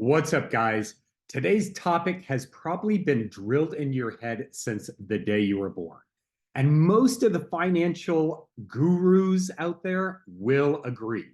What's up, guys? Today's topic has probably been drilled into your head since the day you were born. And most of the financial gurus out there will agree.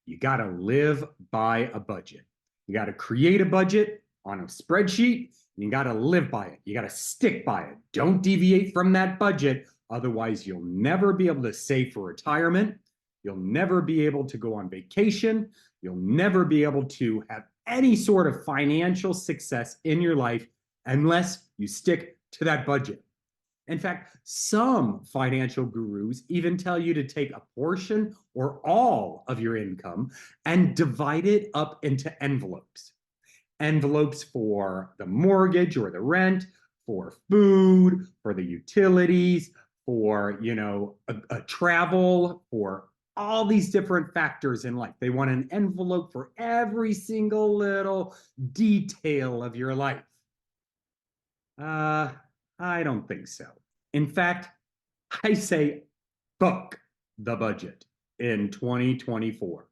You got to live by a budget. You got to create a budget on a spreadsheet. And you got to live by it. You got to stick by it. Don't deviate from that budget. Otherwise, you'll never be able to save for retirement. You'll never be able to go on vacation. You'll never be able to have any sort of financial success in your life unless you stick to that budget. In fact, some financial gurus even tell you to take a portion or all of your income and divide it up into envelopes. Envelopes for the mortgage or the rent, for food, for the utilities, for, a travel, for all these different factors in life. They want an envelope for every single little detail of your life. I don't think so. In fact, I say fuck the budget in 2024.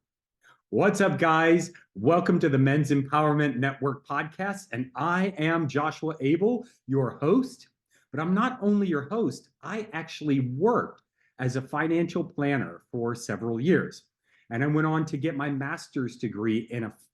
What's up, guys? Welcome to the Men's Empowerment Network podcast, and I am Joshua Abel, your host. But I'm not only your host, I actually worked as a financial planner for several years. And I went on to get my master's degree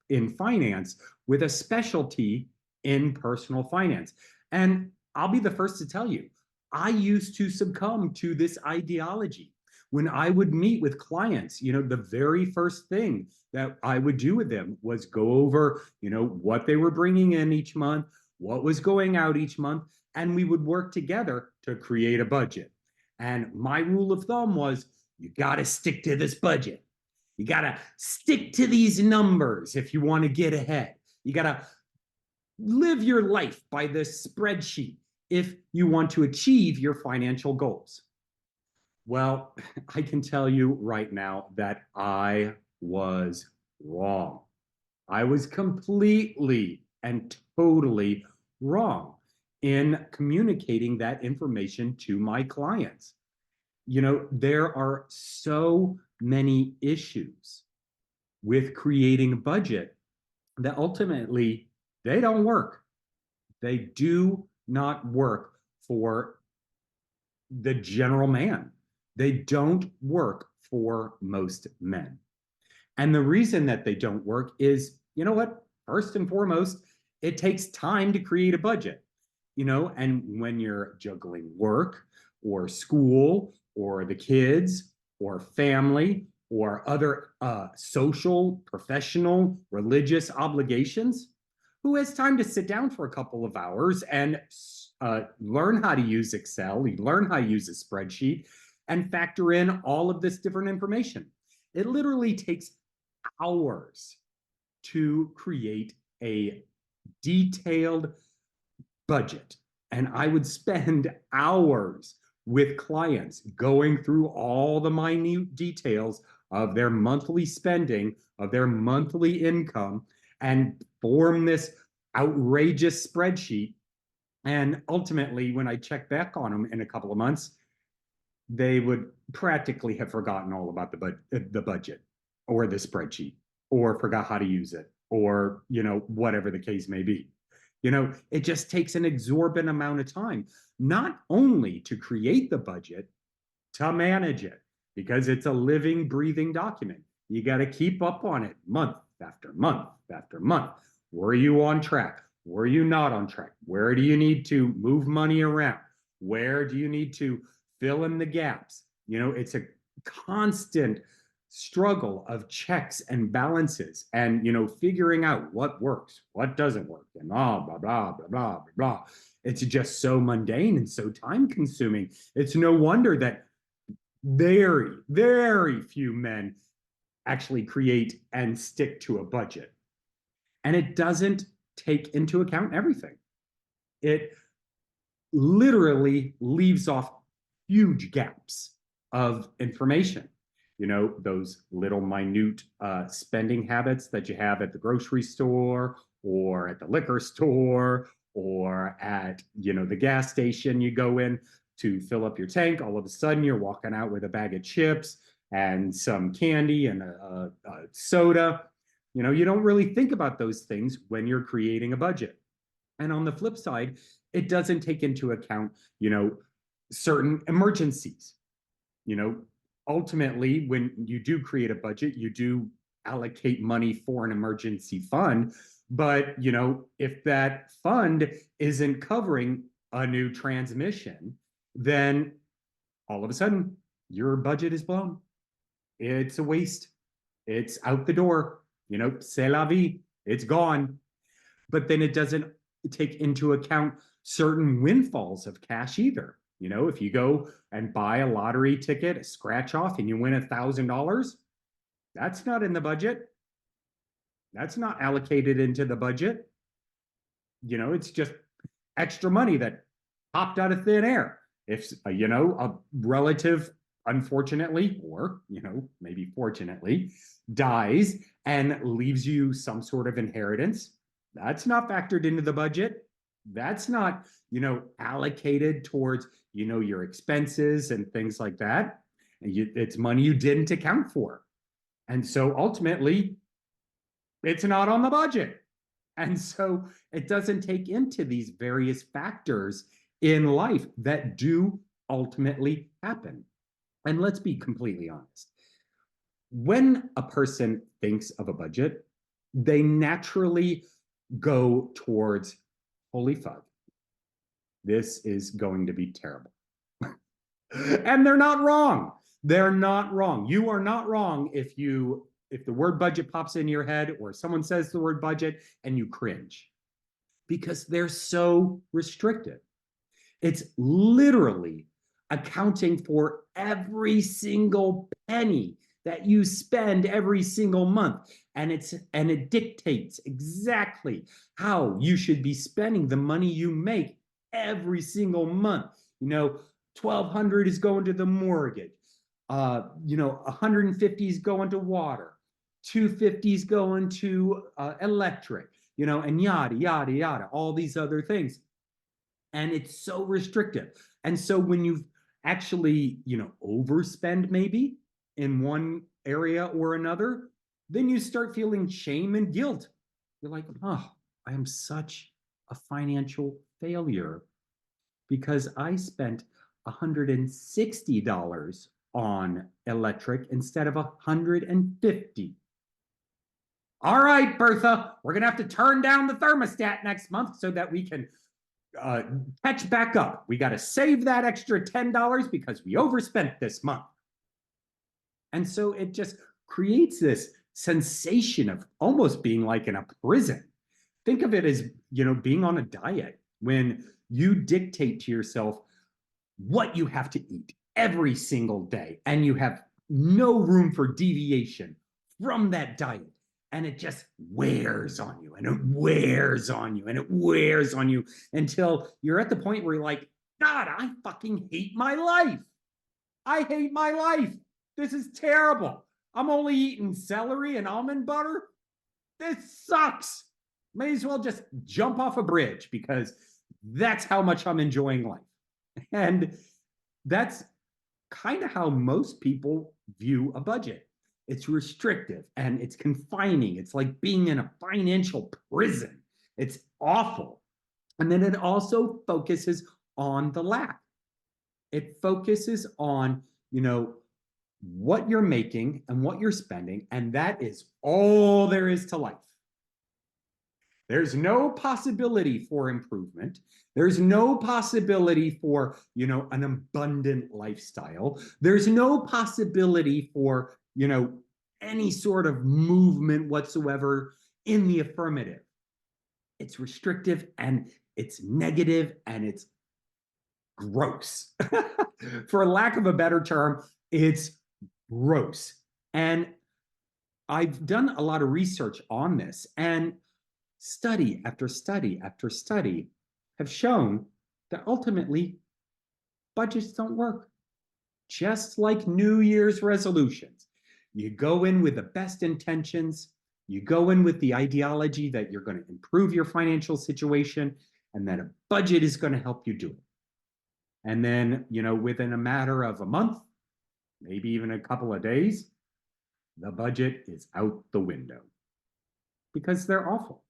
in finance with a specialty in personal finance. And I'll be the first to tell you, I used to succumb to this ideology. When I would meet with clients, the very first thing that I would do with them was go over, what they were bringing in each month, what was going out each month, and we would work together to create a budget. And my rule of thumb was, you got to stick to this budget. You got to stick to these numbers if you want to get ahead. You got to live your life by this spreadsheet if you want to achieve your financial goals. Well, I can tell you right now that I was wrong. I was completely and totally wrong in communicating that information to my clients. There are so many issues with creating a budget that ultimately they don't work. They do not work for the general man. They don't work for most men. And the reason that they don't work is, first and foremost, it takes time to create a budget. And when you're juggling work or school or the kids or family or other social, professional, religious obligations, who has time to sit down for a couple of hours and learn how to use Excel, learn how to use a spreadsheet, and factor in all of this different information? It literally takes hours to create a detailed budget. And I would spend hours with clients going through all the minute details of their monthly spending, of their monthly income, and form this outrageous spreadsheet. And ultimately, when I check back on them in a couple of months, they would practically have forgotten all about the budget or the spreadsheet, or forgot how to use it, or whatever the case may be. It just takes an exorbitant amount of time, not only to create the budget, to manage it, because it's a living, breathing document. You got to keep up on it month after month after month. Were you on track? Were you not on track? Where do you need to move money around? Where do you need to fill in the gaps? It's a constant struggle of checks and balances and, figuring out what works, what doesn't work, and blah, blah, blah, blah, blah, blah. It's just so mundane and so time consuming. It's no wonder that very, very few men actually create and stick to a budget. And it doesn't take into account everything. It literally leaves off huge gaps of information. Those little minute spending habits that you have at the grocery store or at the liquor store or at, the gas station you go in to fill up your tank. All of a sudden, you're walking out with a bag of chips and some candy and a soda. You don't really think about those things when you're creating a budget. And on the flip side, it doesn't take into account, certain emergencies. You know, Ultimately, when you do create a budget, you do allocate money for an emergency fund. But, if that fund isn't covering a new transmission, then all of a sudden your budget is blown. It's a waste. It's out the door. C'est la vie. It's gone. But then it doesn't take into account certain windfalls of cash either. If you go and buy a lottery ticket, a scratch off, and you win $1,000, that's not in the budget. That's not allocated into the budget. It's just extra money that popped out of thin air. If, a relative, unfortunately, or, maybe fortunately, dies and leaves you some sort of inheritance, that's not factored into the budget. That's not, allocated towards, your expenses and things like that. It's money you didn't account for. And so ultimately, it's not on the budget. And so it doesn't take into these various factors in life that do ultimately happen. And let's be completely honest. When a person thinks of a budget, they naturally go towards, holy fuck, this is going to be terrible. And they're not wrong. They're not wrong. You are not wrong if the word budget pops in your head or someone says the word budget and you cringe, because they're so restrictive. It's literally accounting for every single penny that you spend every single month. And it dictates exactly how you should be spending the money you make every single month. $1,200 is going to the mortgage. 150 is going to water. 250 is going to electric, and yada, yada, yada, all these other things. And it's so restrictive. And so when you actually, overspend maybe in one area or another, then you start feeling shame and guilt. You're like, oh, I am such a financial failure because I spent $160 on electric instead of $150. All right, Bertha, we're going to have to turn down the thermostat next month so that we can catch back up. We got to save that extra $10 because we overspent this month. And so it just creates this sensation of almost being like in a prison. Think of it as, being on a diet when you dictate to yourself what you have to eat every single day, and you have no room for deviation from that diet. And it just wears on you, and it wears on you, and it wears on you until you're at the point where you're like, God, I fucking hate my life. I hate my life. This is terrible. I'm only eating celery and almond butter. This sucks. May as well just jump off a bridge because that's how much I'm enjoying life. And that's kind of how most people view a budget. It's restrictive and it's confining. It's like being in a financial prison. It's awful. And then it also focuses on the lack. It focuses on, what you're making and what you're spending, and that is all there is to life. There's no possibility for improvement. There's no possibility for, an abundant lifestyle. There's no possibility for, any sort of movement whatsoever in the affirmative. It's restrictive and it's negative and it's gross. For lack of a better term, it's gross. And I've done a lot of research on this, and study after study after study have shown that ultimately budgets don't work. Just like New Year's resolutions. You go in with the best intentions, you go in with the ideology that you're going to improve your financial situation and that a budget is going to help you do it. And then, within a matter of a month, maybe even a couple of days, the budget is out the window. because they're awful.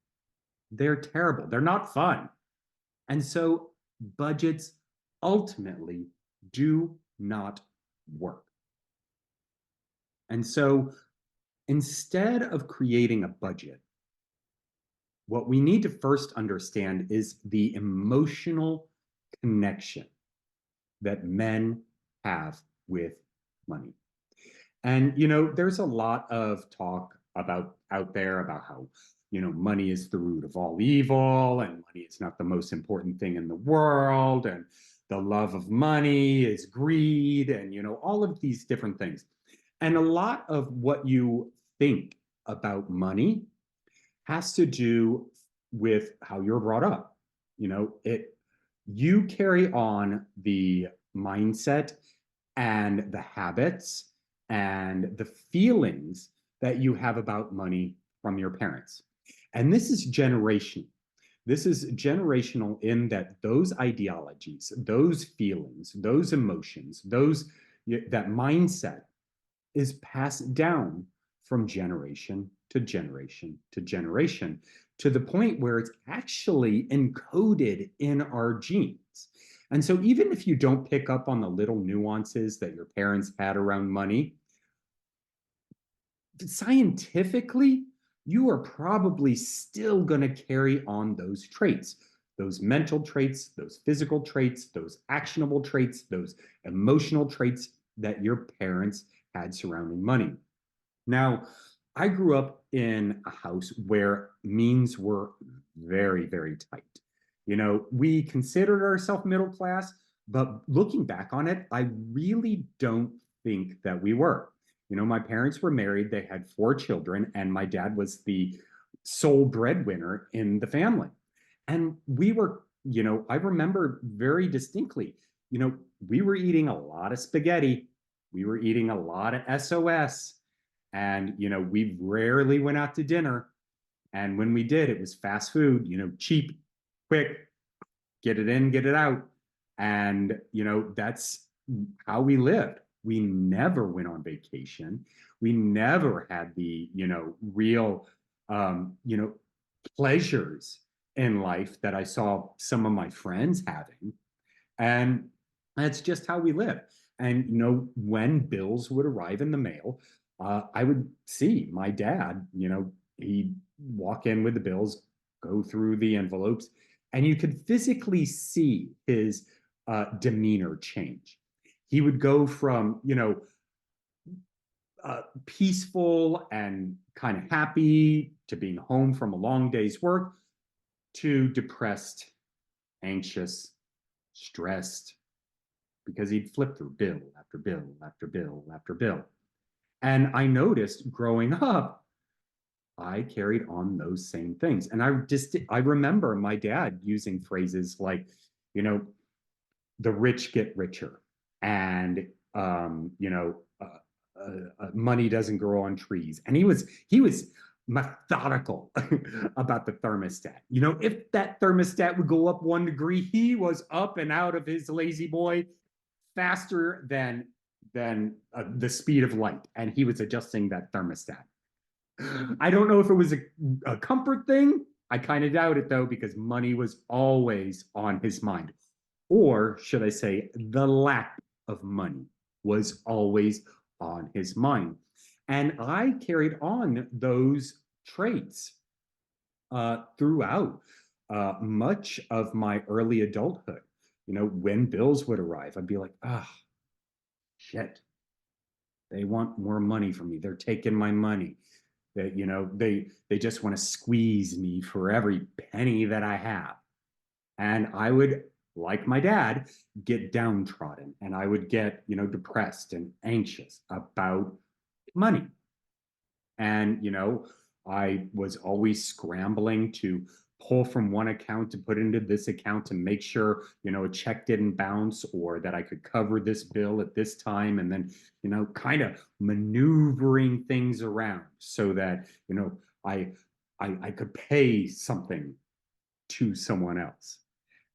They're terrible. They're not fun. And so budgets ultimately do not work. And so instead of creating a budget, what we need to first understand is the emotional connection that men have with money. And, there's a lot of talk about out there about how, money is the root of all evil and money is not the most important thing in the world. And the love of money is greed and, all of these different things. And a lot of what you think about money has to do with how you're brought up. You carry on the mindset and the habits and the feelings that you have about money from your parents. And this is generational. This is generational in that those ideologies, those feelings, those emotions, that mindset is passed down from generation to generation to generation to the point where it's actually encoded in our genes. And so even if you don't pick up on the little nuances that your parents had around money, scientifically, you are probably still going to carry on those traits, those mental traits, those physical traits, those actionable traits, those emotional traits that your parents had surrounding money. Now, I grew up in a house where means were very, very tight. We considered ourselves middle class, but looking back on it, I really don't think that we were. My parents were married, they had 4 children, and my dad was the sole breadwinner in the family. And we were, I remember very distinctly, we were eating a lot of spaghetti, we were eating a lot of SOS, and, we rarely went out to dinner. And when we did, it was fast food, cheap, quick, get it in, get it out. And, that's how we lived. We never went on vacation. We never had the, real, pleasures in life that I saw some of my friends having. And that's just how we live. And, when bills would arrive in the mail, I would see my dad, he'd walk in with the bills, go through the envelopes, and you could physically see his demeanor change. He would go from, peaceful and kind of happy to being home from a long day's work to depressed, anxious, stressed, because he'd flip through bill after bill after bill after bill. And I noticed growing up, I carried on those same things. And I remember my dad using phrases like, the rich get richer, and money doesn't grow on trees. And he was methodical about the thermostat. If that thermostat would go up 1 degree, he was up and out of his lazy boy faster than the speed of light, and he was adjusting that thermostat. I don't know if it was a comfort thing. I kind of doubt it though, because money was always on his mind. Or should I say, the lack of money was always on his mind. And I carried on those traits throughout much of my early adulthood. When bills would arrive, I'd be like, ah, oh, shit, they want more money from me. They're taking my money. They just want to squeeze me for every penny that I have. And I would, like my dad, get downtrodden, and I would get, depressed and anxious about money. And, I was always scrambling to pull from one account to put into this account to make sure, a check didn't bounce, or that I could cover this bill at this time. And then, kind of maneuvering things around so that, I could pay something to someone else.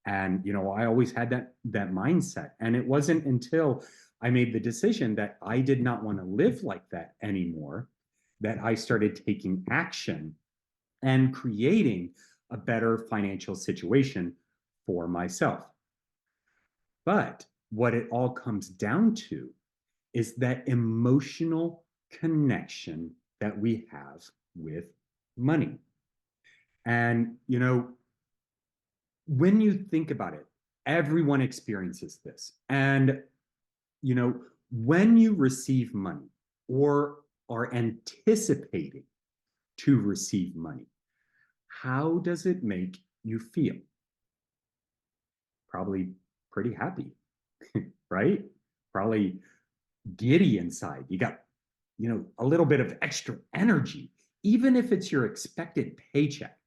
And, I always had that mindset. And it wasn't until I made the decision that I did not want to live like that anymore that I started taking action and creating a better financial situation for myself. But what it all comes down to is that emotional connection that we have with money. And, when you think about it, everyone experiences this. And, when you receive money or are anticipating to receive money, how does it make you feel? Probably pretty happy, right? Probably giddy inside. You got, a little bit of extra energy, even if it's your expected paycheck.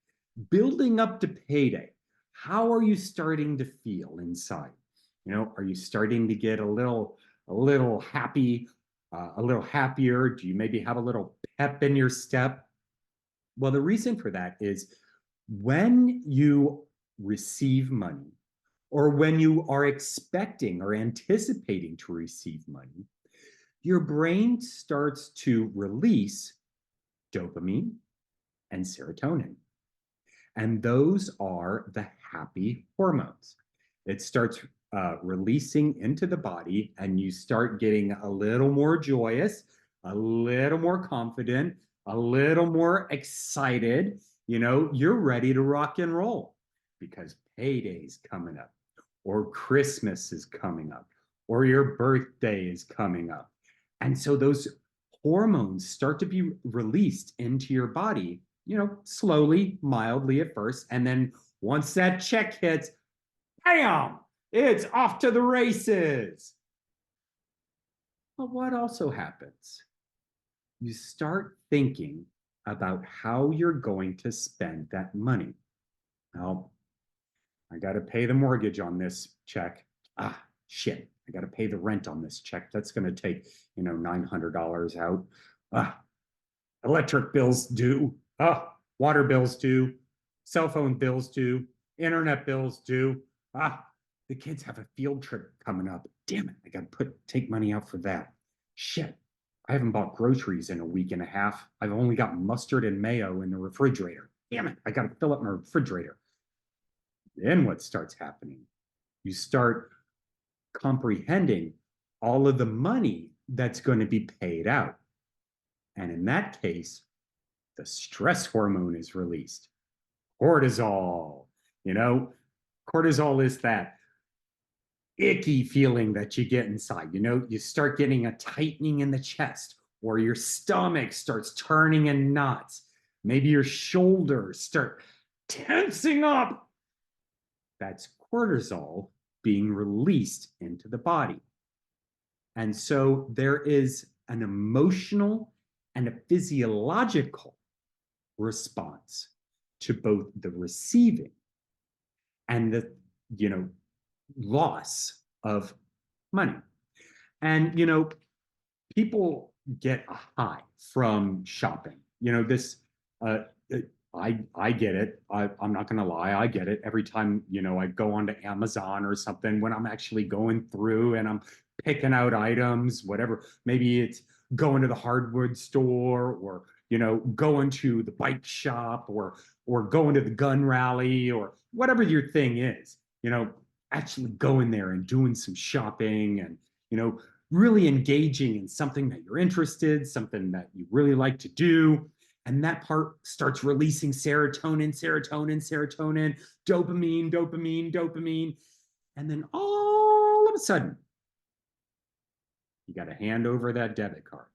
Building up to payday, how are you starting to feel inside? Are you starting to get a little happy, a little happier? Do you maybe have a little pep in your step? Well, the reason for that is when you receive money or when you are expecting or anticipating to receive money, your brain starts to release dopamine and serotonin. And those are the happy hormones. It starts releasing into the body, and you start getting a little more joyous, a little more confident, a little more excited. You're ready to rock and roll because payday's coming up, or Christmas is coming up, or your birthday is coming up. And so those hormones start to be released into your body, slowly, mildly at first. And then once that check hits, bam, it's off to the races. But what also happens? You start thinking about how you're going to spend that money. Well, I got to pay the mortgage on this check. Ah, shit. I got to pay the rent on this check. That's going to take, $900 out. Ah, electric bills due. Ah, water bills due. Cell phone bills due. Internet bills due. Ah, the kids have a field trip coming up. Damn it. I got to take money out for that. Shit. I haven't bought groceries in a week and a half. I've only got mustard and mayo in the refrigerator. Damn it. I got to fill up my refrigerator. Then what starts happening? You start comprehending all of the money that's going to be paid out. And in that case, the stress hormone is released. Cortisol, cortisol is that icky feeling that you get inside. You start getting a tightening in the chest, or your stomach starts turning in knots. Maybe your shoulders start tensing up. That's cortisol being released into the body. And so there is an emotional and a physiological response to both the receiving and the, loss of money. And, people get a high from shopping. I get it. I'm not going to lie. I get it. Every time, I go onto Amazon or something, when I'm actually going through and I'm picking out items, whatever, maybe it's going to the hardwood store, or, going to the bike shop, or going to the gun rally, or whatever your thing is, actually going there and doing some shopping and, really engaging in something that you're interested, something that you really like to do. And that part starts releasing serotonin, dopamine. And then all of a sudden, you got to hand over that debit card,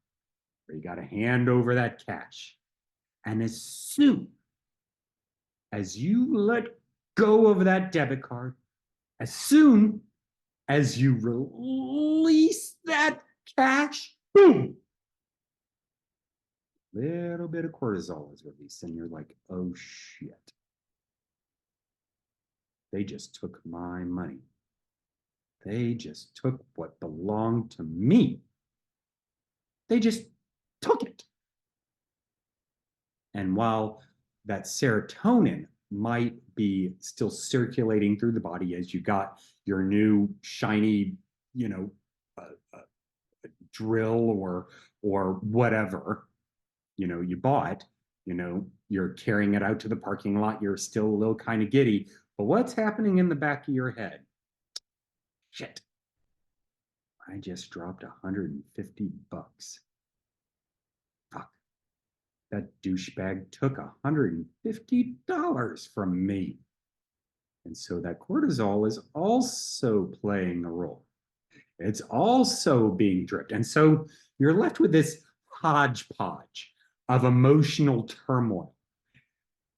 or you got to hand over that cash. And as soon as you let go of that debit card, as soon as you release that cash, boom, little bit of cortisol is released, and you're like, oh shit, they just took my money. They just took what belonged to me. They just took it. And while that serotonin might be still circulating through the body as you got your new shiny, drill or whatever, you bought, you're carrying it out to the parking lot, you're still a little kind of giddy, but what's happening in the back of your head? Shit, I just dropped $150. Fuck, that douchebag took $150 from me. And so that cortisol is also playing a role. It's also being dripped. And so you're left with this hodgepodge of emotional turmoil.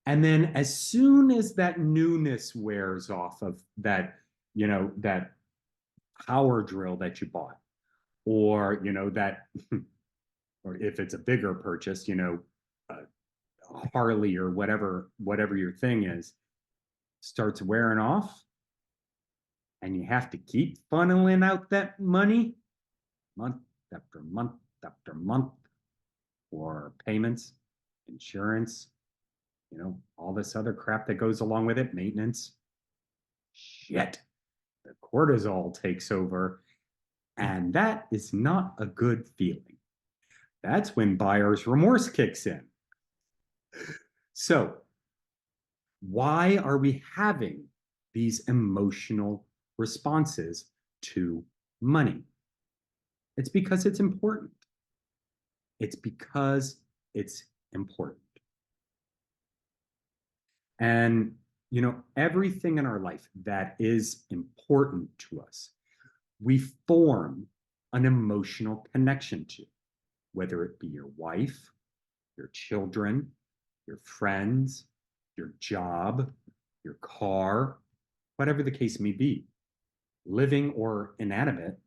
And then as soon as that newness wears off of that, that power drill that you bought, or, that, or if it's a bigger purchase, Harley or whatever your thing is, starts wearing off, and you have to keep funneling out that money month after month after month for payments, insurance, all this other crap that goes along with it, maintenance. Shit, the cortisol takes over, and that is not a good feeling. That's when buyer's remorse kicks in. So, why are we having these emotional responses to money? It's because it's important. It's because it's important. And, everything in our life that is important to us, we form an emotional connection to, whether it be your wife, your children, your friends, your job, your car, whatever the case may be, living or inanimate,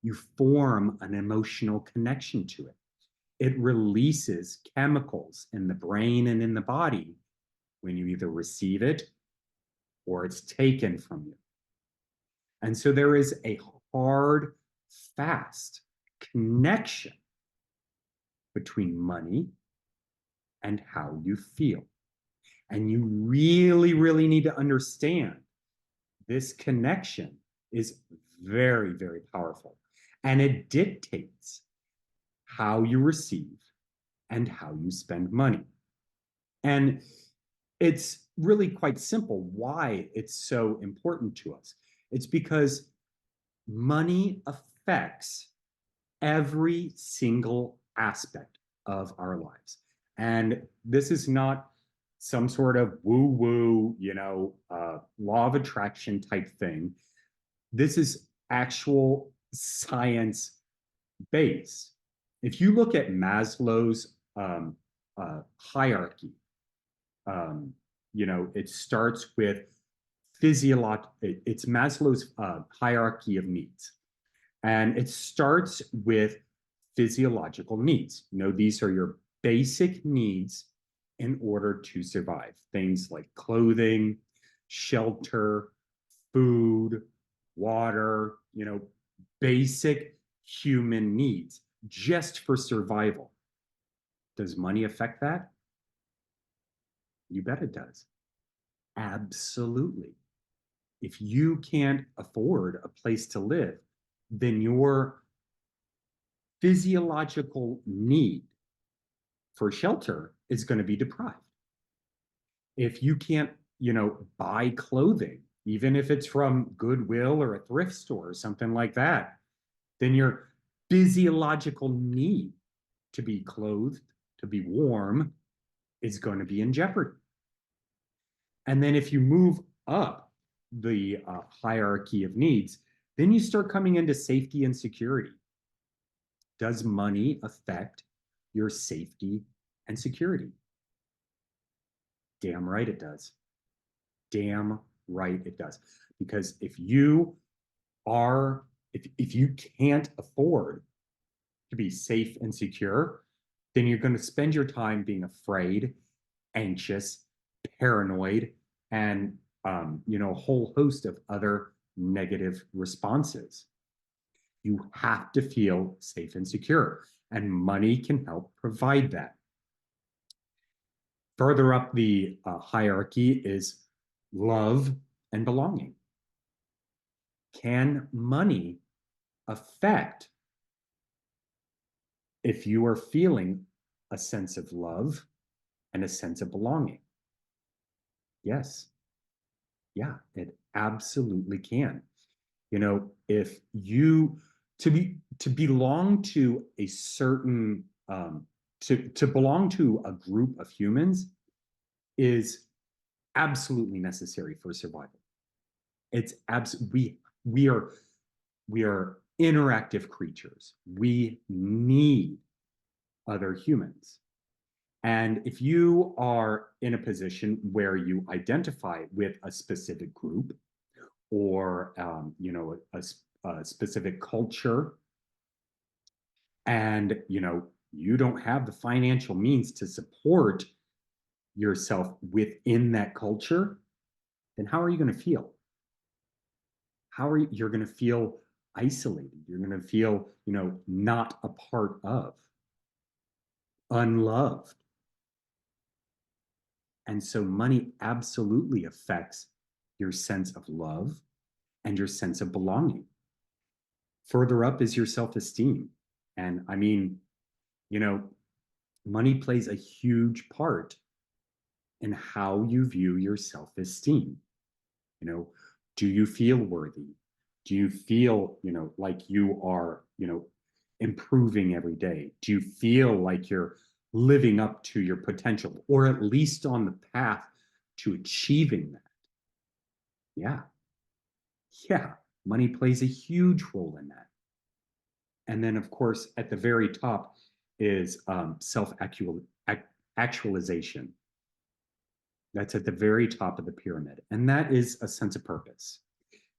you form an emotional connection to it. It releases chemicals in the brain and in the body when you either receive it or it's taken from you. And so there is a hard, fast connection between money and how you feel. And you really, really need to understand this connection is very, very powerful. And it dictates how you receive and how you spend money. And it's really quite simple why it's so important to us. It's because money affects every single aspect of our lives. And this is not some sort of woo-woo, law of attraction type thing. This is actual science based. If you look at Maslow's hierarchy, it starts with it's Maslow's hierarchy of needs. And it starts with physiological needs. These are your basic needs in order to survive. Things like clothing, shelter, food, water, basic human needs just for survival. Does money affect that? You bet it does. Absolutely. If you can't afford a place to live, then your physiological need for shelter is going to be deprived. If you can't, buy clothing, even if it's from Goodwill or a thrift store or something like that, then your physiological need to be clothed, to be warm, is going to be in jeopardy. And then if you move up the hierarchy of needs, then you start coming into safety and security. Does money affect your safety and security? Damn right it does. Damn right it does. Because if you can't afford to be safe and secure, then you're going to spend your time being afraid, anxious, paranoid, and a whole host of other negative responses. You have to feel safe and secure, and money can help provide that. Further up the hierarchy is love and belonging. Can money affect if you are feeling a sense of love and a sense of belonging. Yes. Yeah, it absolutely can. You know, if you to belong to a certain to belong to a group of humans is absolutely necessary for survival. It's we are interactive creatures. We need other humans. And if you are in a position where you identify with a specific group or a specific culture, and you don't have the financial means to support yourself within that culture, then how are you going to feel? How are you're going to feel isolated? You're going to feel, not a part of, unloved. And so money absolutely affects your sense of love and your sense of belonging. Further up is your self-esteem. And I mean, you know, money plays a huge part in how you view your self-esteem. You know, do you feel worthy? Do you feel, like you are, improving every day? Do you feel like you're living up to your potential or at least on the path to achieving that? Yeah. Yeah. Money plays a huge role in that. And then, of course, at the very top is self-actualization. That's at the very top of the pyramid. And that is a sense of purpose.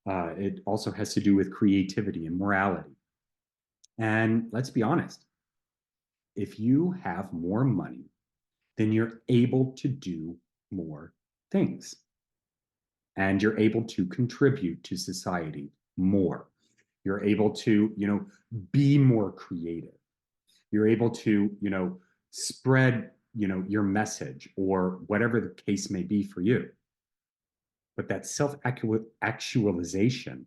It also has to do with creativity and morality. And let's be honest, if you have more money, then you're able to do more things. And you're able to contribute to society more. You're able to, be more creative. You're able to, spread, your message or whatever the case may be for you. But that self-actualization,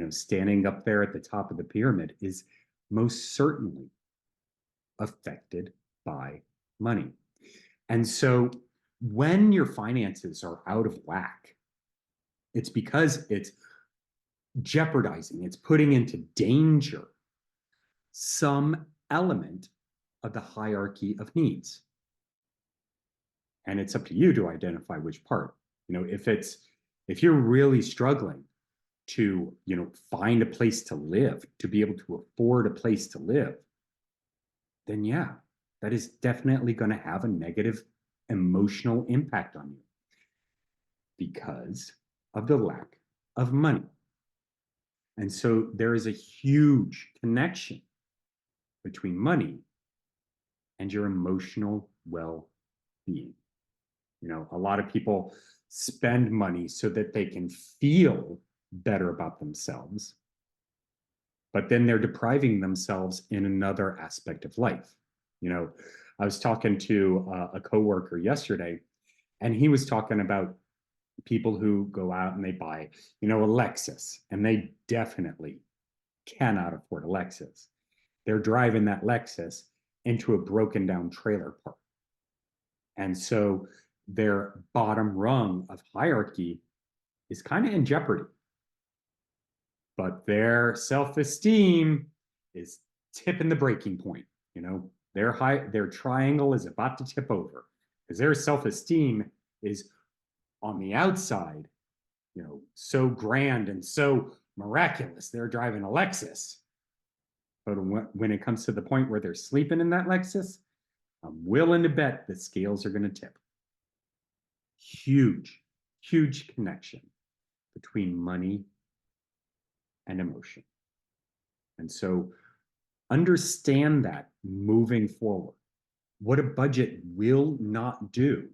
standing up there at the top of the pyramid is most certainly affected by money. And so when your finances are out of whack, it's because it's jeopardizing, it's putting into danger some element of the hierarchy of needs. And it's up to you to identify which part. If you're really struggling to, find a place to live, to be able to afford a place to live, then yeah, that is definitely going to have a negative emotional impact on you because of the lack of money. And so there is a huge connection between money and your emotional well-being. A lot of people spend money so that they can feel better about themselves, but then they're depriving themselves in another aspect of life. I was talking to a coworker yesterday, and he was talking about people who go out and they buy, a Lexus, and they definitely cannot afford a Lexus. They're driving that Lexus into a broken down trailer park. And so their bottom rung of hierarchy is kind of in jeopardy. But their self-esteem is tipping the breaking point. Their triangle is about to tip over because their self-esteem is on the outside, so grand and so miraculous. They're driving a Lexus. But when it comes to the point where they're sleeping in that Lexus, I'm willing to bet the scales are going to tip. Huge, huge connection between money and emotion. And so understand that moving forward. What a budget will not do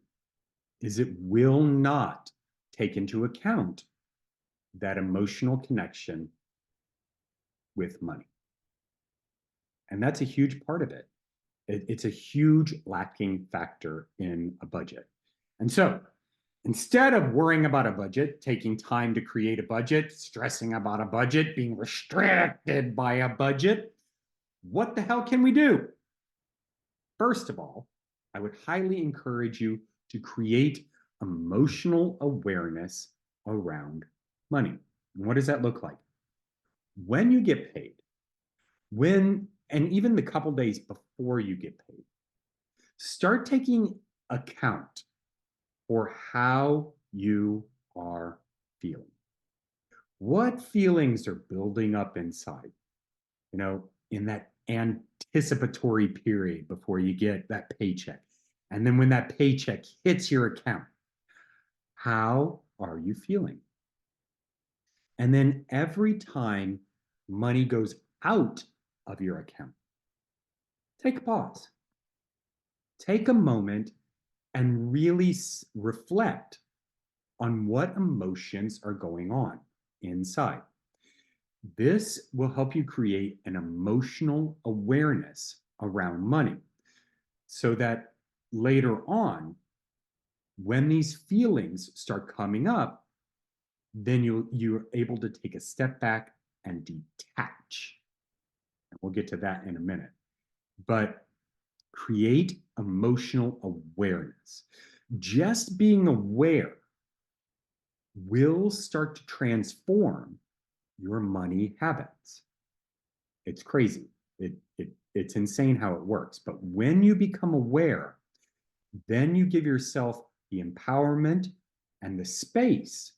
is it will not take into account that emotional connection with money. And that's a huge part of it. It's a huge lacking factor in a budget. And so instead of worrying about a budget, taking time to create a budget, stressing about a budget, being restricted by a budget, what the hell can we do? First of all, I would highly encourage you to create emotional awareness around money. And what does that look like? When you get paid, and even the couple days before you get paid, start taking account for how you are feeling. What feelings are building up inside, in that anticipatory period before you get that paycheck? And then when that paycheck hits your account, how are you feeling? And then every time money goes out of your account, take a pause, take a moment, and really reflect on what emotions are going on inside. This will help you create an emotional awareness around money so that later on, when these feelings start coming up, then you're able to take a step back and detach. And we'll get to that in a minute. But create emotional awareness. Just being aware will start to transform your money habits. It's crazy. It's insane how it works. But when you become aware, then you give yourself the empowerment and the space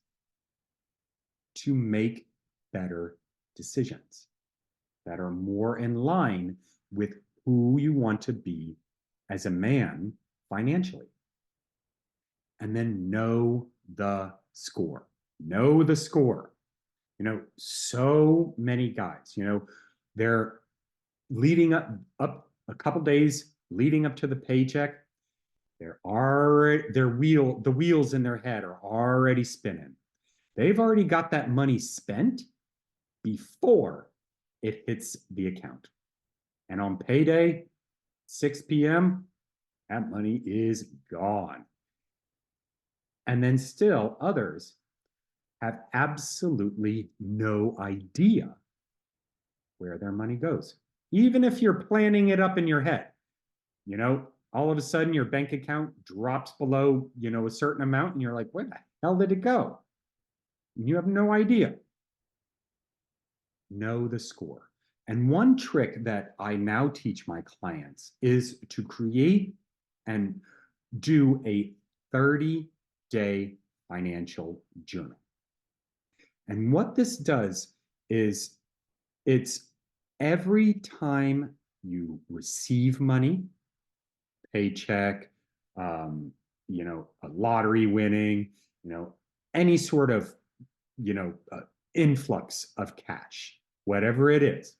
to make better decisions that are more in line with who you want to be as a man financially. And then know the score. Know the score. So many guys, they're leading up a couple days leading up to the paycheck. The wheels in their head are already spinning. They've already got that money spent before it hits the account. And on payday, 6 p.m., that money is gone. And then still others have absolutely no idea where their money goes. Even if you're planning it up in your head, all of a sudden your bank account drops below, a certain amount, and you're like, where the hell did it go? And you have no idea. Know the score. And one trick that I now teach my clients is to create and do a 30-day financial journal. And what this does is it's every time you receive money, paycheck, a lottery winning, any sort of, influx of cash, whatever it is,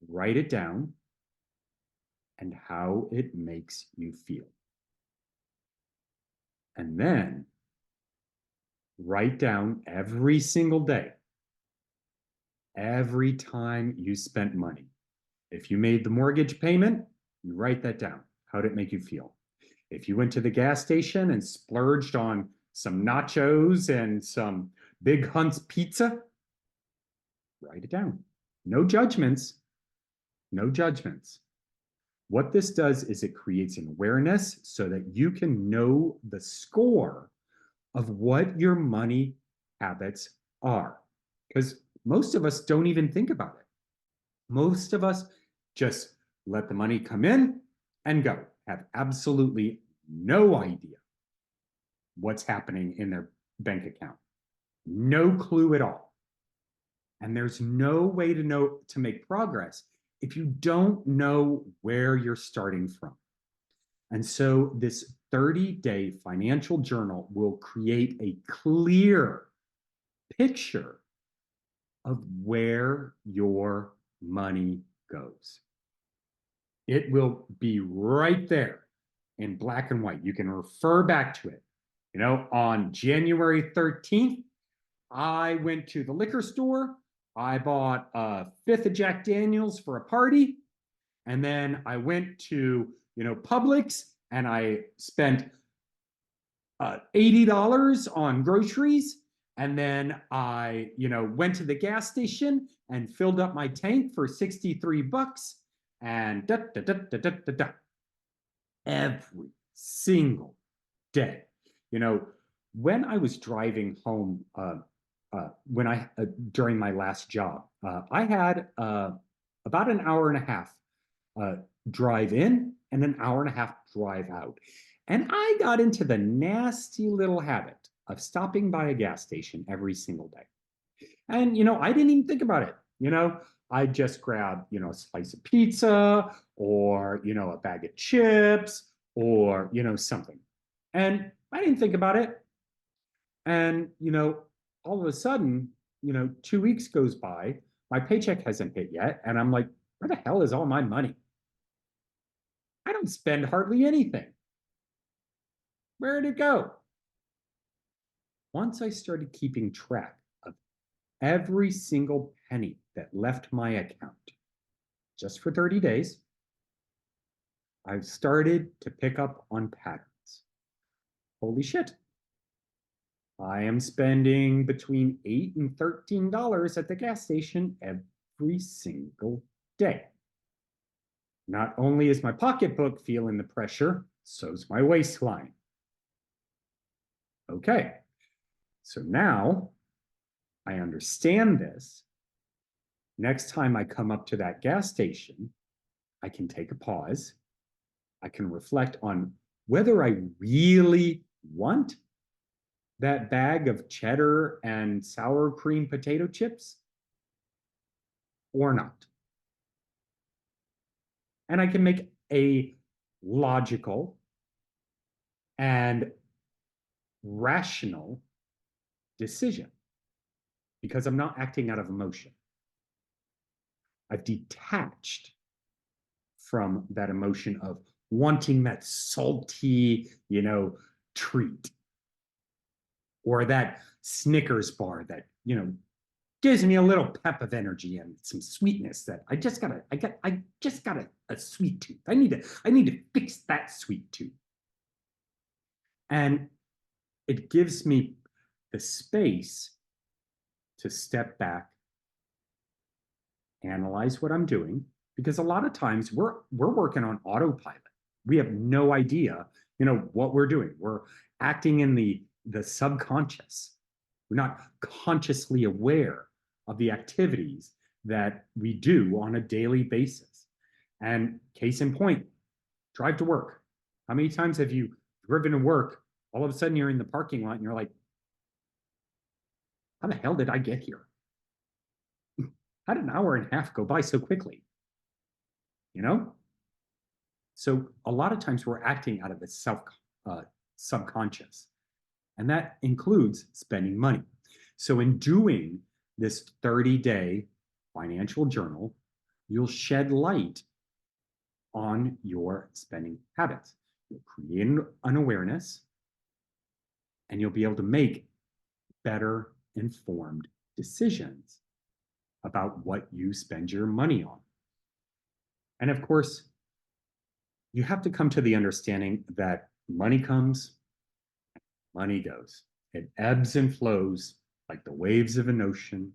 write it down and how it makes you feel. And then write down every single day, every time you spent money. If you made the mortgage payment, you write that down. How did it make you feel? If you went to the gas station and splurged on some nachos and some Big Hunt's pizza, write it down. No judgments. No judgments. What this does is it creates an awareness so that you can know the score of what your money habits are. Because most of us don't even think about it. Most of us just let the money come in and go, have absolutely no idea what's happening in their bank account. No clue at all. And there's no way to make progress if you don't know where you're starting from. And so this 30-day financial journal will create a clear picture of where your money goes. It will be right there in black and white. You can refer back to it. On January 13th, I went to the liquor store. I bought a fifth of Jack Daniels for a party. And then I went to, Publix and I spent $80 on groceries. And then I, went to the gas station and filled up my tank for $63 and da, da, da, da, da, da, da. every single day. You know, when I was driving home, when I during my last job, I had about an hour and a half uh, drive in and an hour and a half drive out, and I got into the nasty little habit of stopping by a gas station every single day. And, I didn't even think about it. I just grab, a slice of pizza or, a bag of chips or, something. And I didn't think about it. And, all of a sudden, 2 weeks goes by, my paycheck hasn't hit yet. And I'm like, where the hell is all my money? I don't spend hardly anything. Where did it go? Once I started keeping track of every single penny that left my account just for 30 days, I've started to pick up on patterns. Holy shit. I am spending between $8 and $13 at the gas station every single day. Not only is my pocketbook feeling the pressure, so's my waistline. Okay, so now I understand this. Next time I come up to that gas station, I can take a pause. I can reflect on whether I really want that bag of cheddar and sour cream potato chips or not. And I can make a logical and rational decision because I'm not acting out of emotion. I've detached from that emotion of wanting that salty, treat or that Snickers bar that, gives me a little pep of energy and some sweetness that I just got a sweet tooth. I need to fix that sweet tooth. And it gives me the space to step back, analyze what I'm doing, because a lot of times we're working on autopilot. We have no idea, what we're doing. We're acting in the subconscious. We're not consciously aware of the activities that we do on a daily basis. And case in point, drive to work. How many times have you driven to work? All of a sudden you're in the parking lot and you're like, how the hell did I get here? How did an hour and a half go by so quickly? So a lot of times we're acting out of the subconscious, and that includes spending money. So in doing this 30-day financial journal, you'll shed light on your spending habits. You'll create an awareness, and you'll be able to make better informed decisions about what you spend your money on. And of course, you have to come to the understanding that money comes, money goes. It ebbs and flows like the waves of an ocean.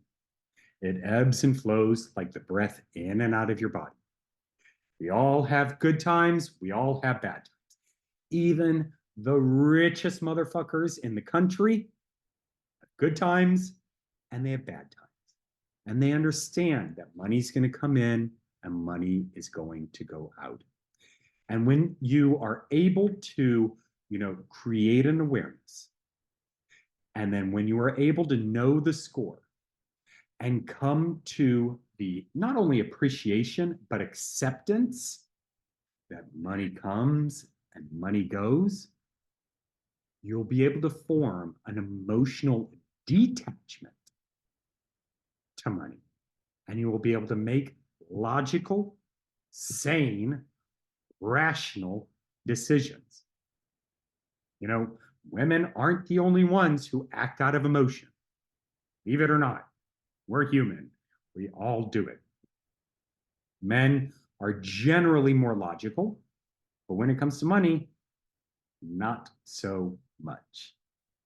It ebbs and flows like the breath in and out of your body. We all have good times. We all have bad times. Even the richest motherfuckers in the country have good times and they have bad times. And they understand that money's going to come in and money is going to go out. And when you are able to, create an awareness, and then when you are able to know the score and come to the not only appreciation, but acceptance that money comes and money goes, you'll be able to form an emotional detachment to money. And you will be able to make logical, sane, rational decisions. Women aren't the only ones who act out of emotion. Believe it or not, we're human. We all do it. Men are generally more logical, but when it comes to money, not so much.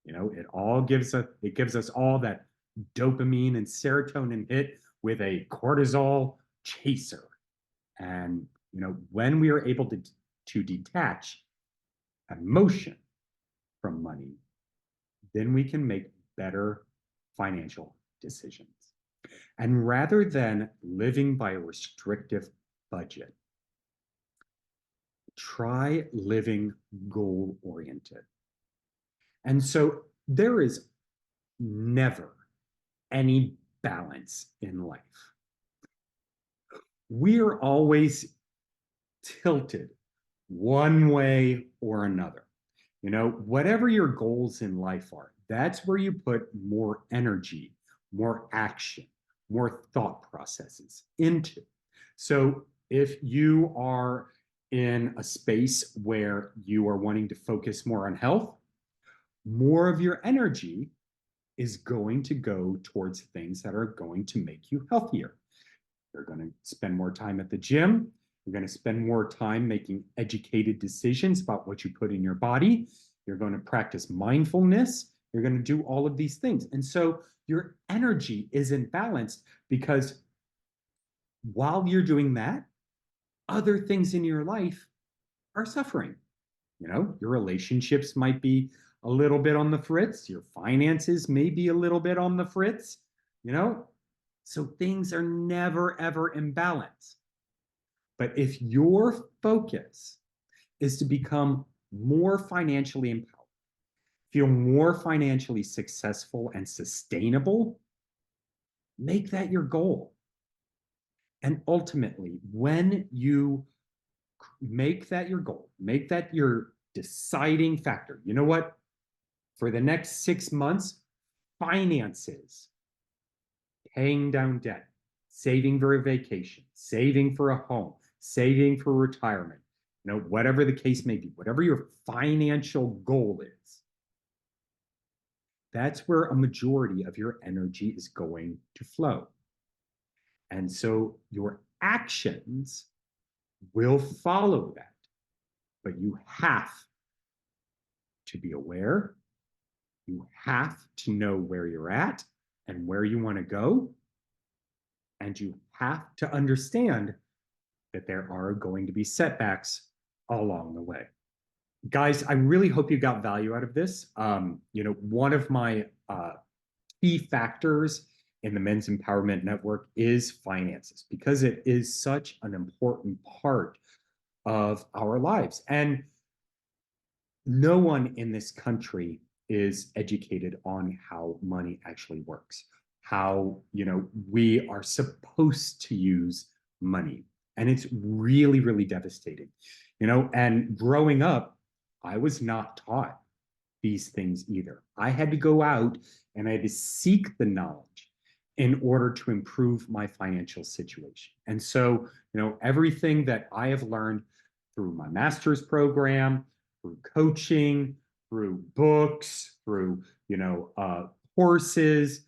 It gives us all that dopamine and serotonin hit with a cortisol chaser. And when we are able to detach emotion from money, then we can make better financial decisions. And rather than living by a restrictive budget, try living goal-oriented. And so there is never any balance in life. We're always tilted one way or another. Whatever your goals in life are, that's where you put more energy, more action, more thought processes into. So if you are in a space where you are wanting to focus more on health, more of your energy is going to go towards things that are going to make you healthier. You're going to spend more time at the gym. You're going to spend more time making educated decisions about what you put in your body. You're going to practice mindfulness. You're going to do all of these things. And so your energy isn't balanced because while you're doing that, other things in your life are suffering. Your relationships might be a little bit on the fritz. Your finances may be a little bit on the fritz, So things are never, ever in balance. But if your focus is to become more financially empowered, feel more financially successful and sustainable, make that your goal. And ultimately, when you make that your goal, make that your deciding factor, you know what? For the next 6 months, finances, paying down debt, saving for a vacation, saving for a home, saving for retirement, whatever the case may be, whatever your financial goal is, that's where a majority of your energy is going to flow. And so your actions will follow that, but you have to be aware. You have to know where you're at and where you want to go. And you have to understand that there are going to be setbacks along the way. Guys, I really hope you got value out of this. One of my key factors in the Men's Empowerment Network is finances, because it is such an important part of our lives. And no one in this country is educated on how money actually works, how, we are supposed to use money. And it's really, really devastating, and growing up, I was not taught these things either. I had to go out and I had to seek the knowledge in order to improve my financial situation. And so, everything that I have learned through my master's program, through coaching, through books, through, courses,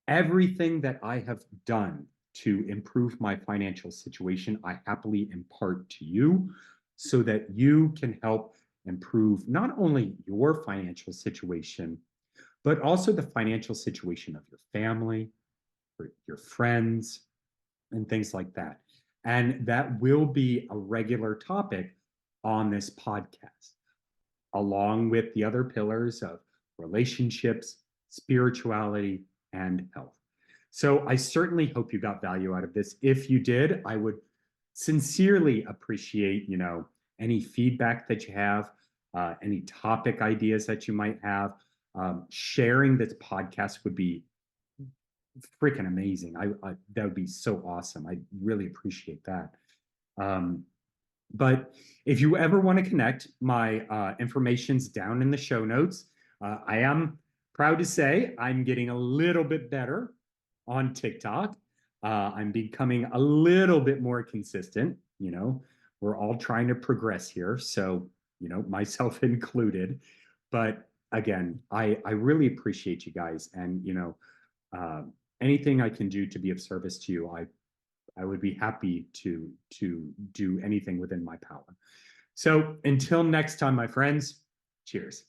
everything that I have done to improve my financial situation, I happily impart to you so that you can help improve not only your financial situation, but also the financial situation of your family, your friends, and things like that. And that will be a regular topic on this podcast, along with the other pillars of relationships, spirituality, and health. So I certainly hope you got value out of this. If you did, I would sincerely appreciate, any feedback that you have, any topic ideas that you might have. Sharing this podcast would be freaking amazing. That would be so awesome. I really appreciate that. But if you ever want to connect, my information's down in the show notes. I am proud to say I'm getting a little bit better on TikTok. I'm becoming a little bit more consistent. We're all trying to progress here. So, myself included. But again, I really appreciate you guys. And, anything I can do to be of service to you, I would be happy to do anything within my power. So until next time, my friends, cheers.